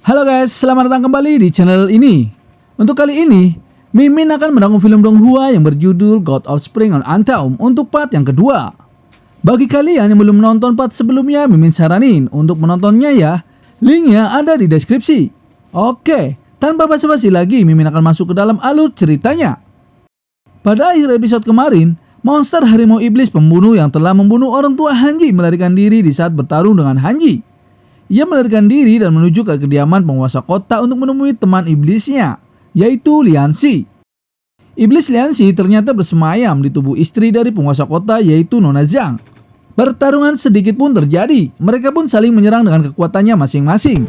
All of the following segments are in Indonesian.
Halo guys, selamat datang kembali di channel ini. Untuk kali ini, Mimin akan merangkum film Donghua yang berjudul God of Spring on Antaum untuk part yang kedua. Bagi kalian yang belum menonton part sebelumnya, Mimin saranin untuk menontonnya ya. Linknya ada di deskripsi. Oke, tanpa basa-basi lagi, Mimin akan masuk ke dalam alur ceritanya. Pada akhir episode kemarin, monster harimau iblis pembunuh yang telah membunuh orang tua Hanji melarikan diri di saat bertarung dengan Hanji. Ia melarikan diri dan menuju ke kediaman penguasa kota untuk menemui teman iblisnya, yaitu Lianxi. Iblis Lianxi ternyata bersemayam di tubuh istri dari penguasa kota, yaitu Nona Zhang. Pertarungan sedikit pun terjadi, mereka pun saling menyerang dengan kekuatannya masing-masing.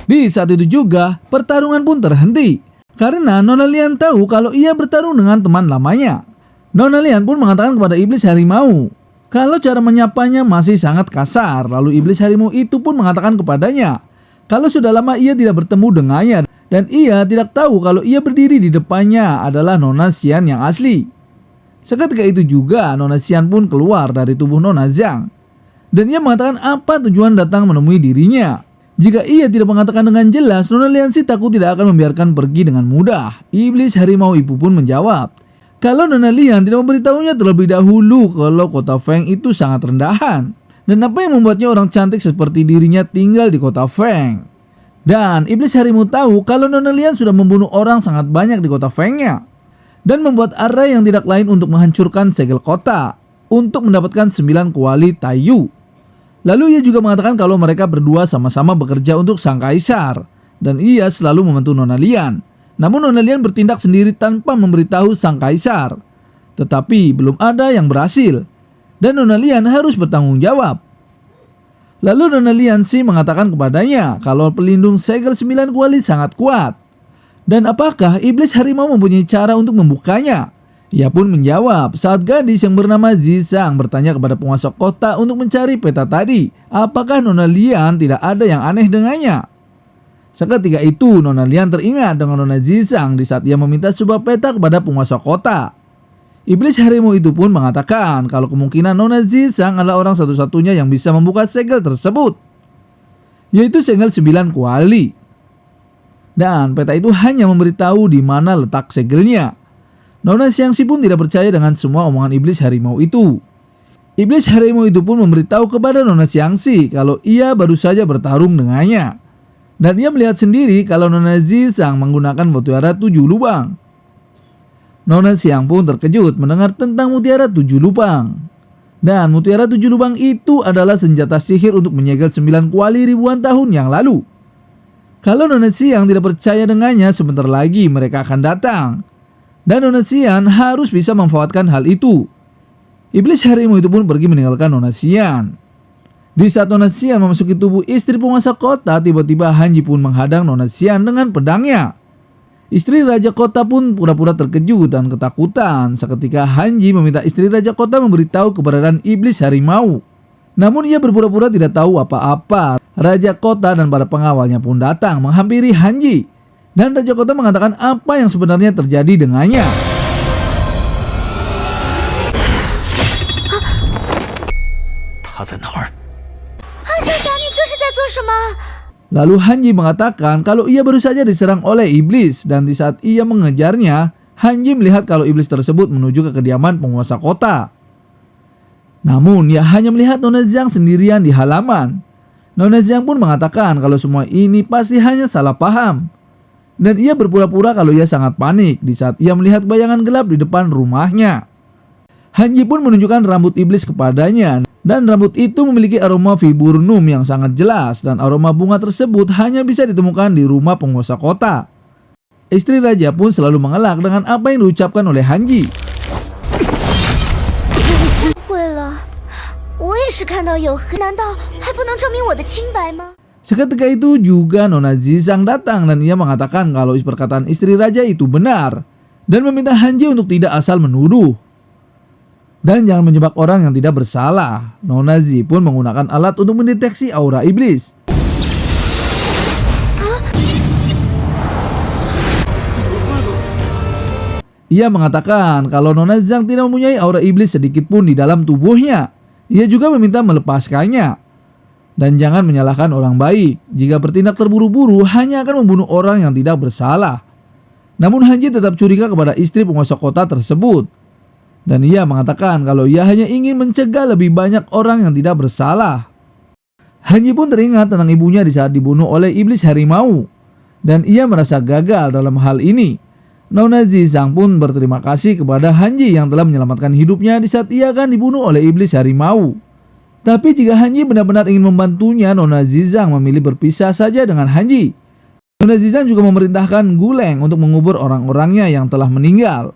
Di saat itu juga, pertarungan pun terhenti. Karena Nona Lian tahu kalau ia bertarung dengan teman lamanya. Nona Lian pun mengatakan kepada iblis harimau kalau cara menyapanya masih sangat kasar. Lalu iblis harimau itu pun mengatakan kepadanya kalau sudah lama ia tidak bertemu dengannya dan ia tidak tahu kalau ia berdiri di depannya adalah Nona Xian yang asli. Seketika itu juga Nona Xian pun keluar dari tubuh Nona Zhang dan ia mengatakan apa tujuan datang menemui dirinya. Jika ia tidak mengatakan dengan jelas, Nona Lianxi takut tidak akan membiarkan pergi dengan mudah. Iblis harimau itu pun menjawab kalau Nona Lian tidak memberitahunya terlebih dahulu kalau kota Feng itu sangat rendahan. Dan apa yang membuatnya orang cantik seperti dirinya tinggal di kota Feng. Dan iblis harimau tahu kalau Nona Lian sudah membunuh orang sangat banyak di kota Fengnya. Dan membuat arai yang tidak lain untuk menghancurkan segel kota untuk mendapatkan 9 kuali Taiyu. Lalu ia juga mengatakan kalau mereka berdua sama-sama bekerja untuk sang kaisar dan ia selalu membantu Nona Lian. Namun Nona Lian bertindak sendiri tanpa memberitahu sang kaisar. Tetapi belum ada yang berhasil dan Nona Lian harus bertanggung jawab. Lalu Nona Lianxi mengatakan kepadanya kalau pelindung segel 9 kuali sangat kuat. Dan apakah iblis harimau mempunyai cara untuk membukanya? Ia pun menjawab saat gadis yang bernama Zizang bertanya kepada penguasa kota untuk mencari peta tadi. Apakah Nona Lian tidak ada yang aneh dengannya? Seketika itu Nona Lian teringat dengan Nona Zizang di saat ia meminta sebuah peta kepada penguasa kota. Iblis harimau itu pun mengatakan kalau kemungkinan Nona Zizang adalah orang satu-satunya yang bisa membuka segel tersebut, yaitu segel 9 kuali. Dan peta itu hanya memberitahu di mana letak segelnya. Nona Xiangxi pun tidak percaya dengan semua omongan iblis harimau itu. Iblis harimau itu pun memberitahu kepada Nona Xiangxi kalau ia baru saja bertarung dengannya. Dan ia melihat sendiri kalau Nona Zizang menggunakan mutiara 7 lubang. Nona Xiang pun terkejut mendengar tentang mutiara 7 lubang. Dan mutiara 7 lubang itu adalah senjata sihir untuk menyegel 9 kuali ribuan tahun yang lalu. Kalau Nona Xiang tidak percaya dengannya, sebentar lagi mereka akan datang. Dan Nona Xian harus bisa memanfaatkan hal itu. Iblis harimau itu pun pergi meninggalkan Nona Xian. Di saat Nona Xian memasuki tubuh istri penguasa kota, tiba-tiba Hanji pun menghadang Nona Xian dengan pedangnya. Istri raja kota pun pura-pura terkejut dan ketakutan seketika Hanji meminta istri raja kota memberitahu keberadaan iblis harimau. Namun ia berpura-pura tidak tahu apa-apa. Raja kota dan para pengawalnya pun datang menghampiri Hanji. Dan raja kota mengatakan apa yang sebenarnya terjadi dengannya. Lalu Hanji mengatakan kalau ia baru saja diserang oleh iblis. Dan di saat ia mengejarnya, Hanji melihat kalau iblis tersebut menuju ke kediaman penguasa kota. Namun ia hanya melihat Nona Zhang sendirian di halaman. Nona Zhang pun mengatakan kalau semua ini pasti hanya salah paham. Dan ia berpura-pura kalau ia sangat panik di saat ia melihat bayangan gelap di depan rumahnya. Hanji pun menunjukkan rambut iblis kepadanya. Dan rambut itu memiliki aroma viburnum yang sangat jelas. Dan aroma bunga tersebut hanya bisa ditemukan di rumah penguasa kota. Istri raja pun selalu mengelak dengan apa yang diucapkan oleh Hanji. Seketika itu juga Nona Zizang datang dan ia mengatakan kalau perkataan istri raja itu benar dan meminta Hanji untuk tidak asal menuduh dan jangan menjebak orang yang tidak bersalah. Nona Zi pun menggunakan alat untuk mendeteksi aura iblis. Ia mengatakan kalau Nona Zhang tidak mempunyai aura iblis sedikit pun di dalam tubuhnya. Ia juga meminta melepaskannya. Dan jangan menyalahkan orang baik. Jika bertindak terburu-buru hanya akan membunuh orang yang tidak bersalah. Namun Hanji tetap curiga kepada istri penguasa kota tersebut. Dan ia mengatakan kalau ia hanya ingin mencegah lebih banyak orang yang tidak bersalah. Hanji pun teringat tentang ibunya di saat dibunuh oleh iblis harimau. Dan ia merasa gagal dalam hal ini. Nona Zizang pun berterima kasih kepada Hanji yang telah menyelamatkan hidupnya di saat ia akan dibunuh oleh iblis harimau. Tapi jika Hanji benar-benar ingin membantunya, Nona Zizang memilih berpisah saja dengan Hanji. Nona Zizang juga memerintahkan Guleng untuk mengubur orang-orangnya yang telah meninggal.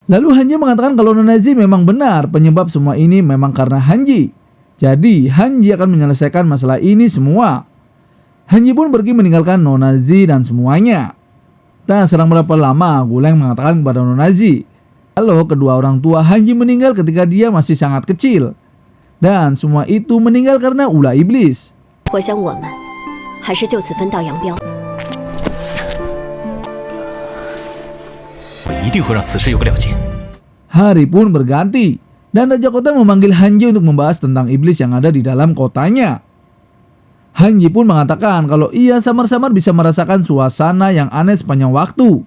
Lalu Hanji mengatakan kalau Nona Zi memang benar, penyebab semua ini memang karena Hanji. Jadi Hanji akan menyelesaikan masalah ini semua. Hanji pun pergi meninggalkan Nona Zi dan semuanya. Tak selang berapa lama, Guleng mengatakan kepada Nona Zi kalau kedua orang tua Hanji meninggal ketika dia masih sangat kecil. Dan semua itu meninggal karena ulah iblis. Hari pun berganti dan Raja Kota memanggil Hanji untuk membahas tentang iblis yang ada di dalam kotanya. Hanji pun mengatakan kalau ia samar-samar bisa merasakan suasana yang aneh sepanjang waktu.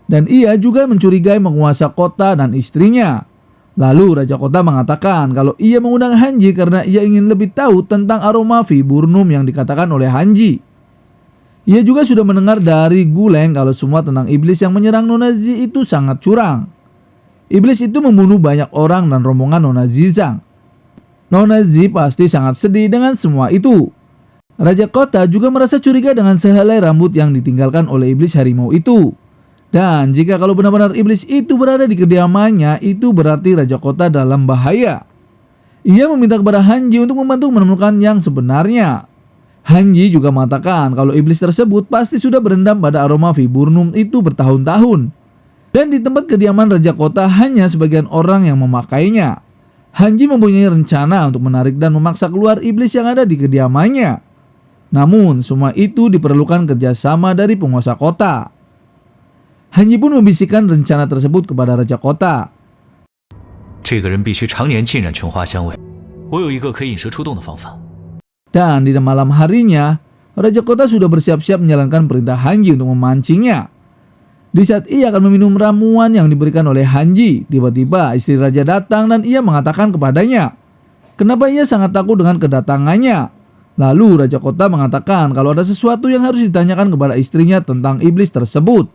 Dan ia juga mencurigai penguasa kota dan istrinya. Lalu Raja Kota mengatakan kalau ia mengundang Hanji karena ia ingin lebih tahu tentang aroma viburnum yang dikatakan oleh Hanji. Ia juga sudah mendengar dari Guleng kalau semua tentang iblis yang menyerang Nona Zi itu sangat curang. Iblis itu membunuh banyak orang dan rombongan Nona Zizang. Nona Zi pasti sangat sedih dengan semua itu. Raja Kota juga merasa curiga dengan sehelai rambut yang ditinggalkan oleh iblis harimau itu. Dan jika kalau benar-benar iblis itu berada di kediamannya, itu berarti Raja Kota dalam bahaya. Ia meminta kepada Hanji untuk membantu menemukan yang sebenarnya. Hanji juga mengatakan kalau iblis tersebut pasti sudah berendam pada aroma viburnum itu bertahun-tahun. Dan di tempat kediaman Raja Kota hanya sebagian orang yang memakainya. Hanji mempunyai rencana untuk menarik dan memaksa keluar iblis yang ada di kediamannya. Namun semua itu diperlukan kerjasama dari penguasa kota. Hanji pun membisikkan rencana tersebut kepada Raja Kota. Dan di malam harinya, Raja Kota sudah bersiap-siap menjalankan perintah Hanji untuk memancingnya. Di saat ia akan meminum ramuan yang diberikan oleh Hanji, tiba-tiba istri Raja datang dan ia mengatakan kepadanya, kenapa ia sangat takut dengan kedatangannya. Lalu Raja Kota mengatakan kalau ada sesuatu yang harus ditanyakan kepada istrinya tentang iblis tersebut.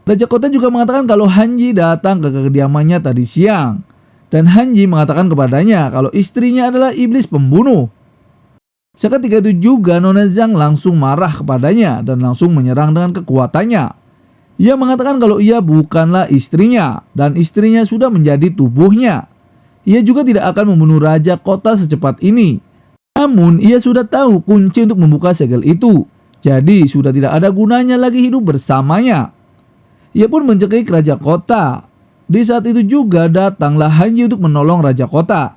Raja Kota juga mengatakan kalau Hanji datang ke kediamannya tadi siang. Dan Hanji mengatakan kepadanya kalau istrinya adalah iblis pembunuh. Seketika itu juga Nona Zhang langsung marah kepadanya dan langsung menyerang dengan kekuatannya. Ia mengatakan kalau ia bukanlah istrinya dan istrinya sudah menjadi tubuhnya. Ia juga tidak akan membunuh Raja Kota secepat ini. Namun ia sudah tahu kunci untuk membuka segel itu. Jadi sudah tidak ada gunanya lagi hidup bersamanya. Ia pun mencekik Raja Kota. Di saat itu juga datanglah Hanji untuk menolong Raja Kota.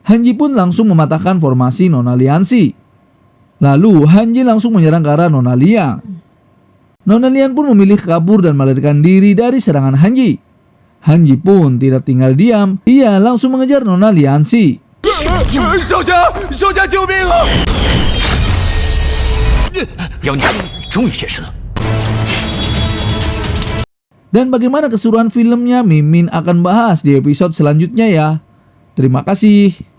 Hanji pun langsung mematahkan formasi Nona Liansi. Lalu Hanji langsung menyerang ke arah Nona Liang. Nona Liang pun memilih kabur dan melarikan diri dari serangan Hanji. Hanji pun tidak tinggal diam. Ia langsung mengejar Nona Liansi. Dan bagaimana keseruan filmnya Mimin akan bahas di episode selanjutnya ya. Terima kasih.